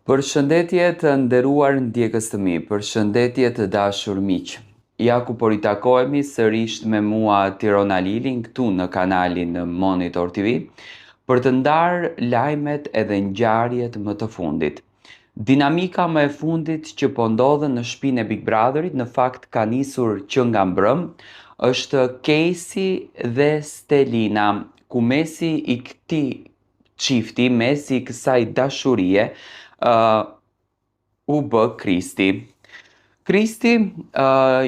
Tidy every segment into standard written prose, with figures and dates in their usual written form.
Përshëndetje të nderuar ndjekës të mi, përshëndetje të dashur miq. Ja ku po ritakohemi sërish me mua Tirona Lilin këtu në kanalin Monitor TV për të ndarë lajmet edhe ngjarjet më të fundit. Dinamika më e fundit që po ndodhen në shtëpinë e Big Brotherit në fakt ka nisur që nga mbrëm, është Casey dhe Stelina, ku mesi i këtij çifti, mesi i kësaj dashurie, u bë Kristi. Kristi,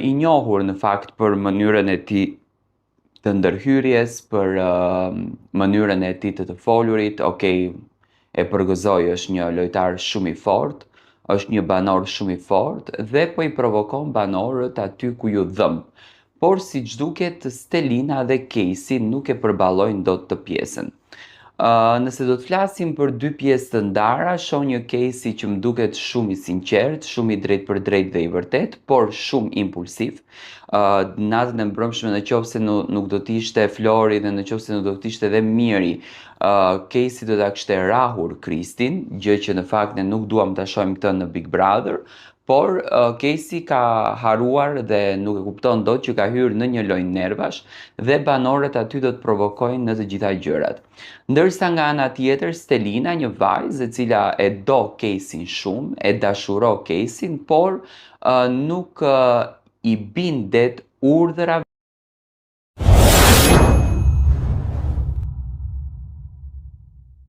i njohur në fakt për mënyrën e tij të ndërhyrjes, për mënyrën e tij të folurit, e përgëzoj, është një lojtar shumë i fortë, është një banor shumë i fortë dhe po i provokon banorët aty ku ju dhëm. Por siç duket, Stelina dhe Casey nuk e përballojnë dot të pjesën. Nëse do të flasim për dy pjesë të ndara, shoh një Casey që më duket shumë i sinqert, shumë i drejt për drejt dhe i vërtet, por shumë impulsiv. Natën e mbrëmshme, në qoftë se nuk do t'ishte Flori dhe në qoftë se nuk do t'ishte edhe Miri, Casey do ta kishte rahur Kristin, gjë që në fakt ne nuk duam ta shohim këtë në Big Brother. Por Casey ka haruar dhe nuk e kupton dot që ka hyrë në një lojë nervash dhe banorët aty do të provokojnë në të gjitha gjërat. Ndërsa nga ana tjetër, Stelina, një vajzë e cila e do Caseyn shumë, e dashuron Caseyn, por nuk i bindet urdhërave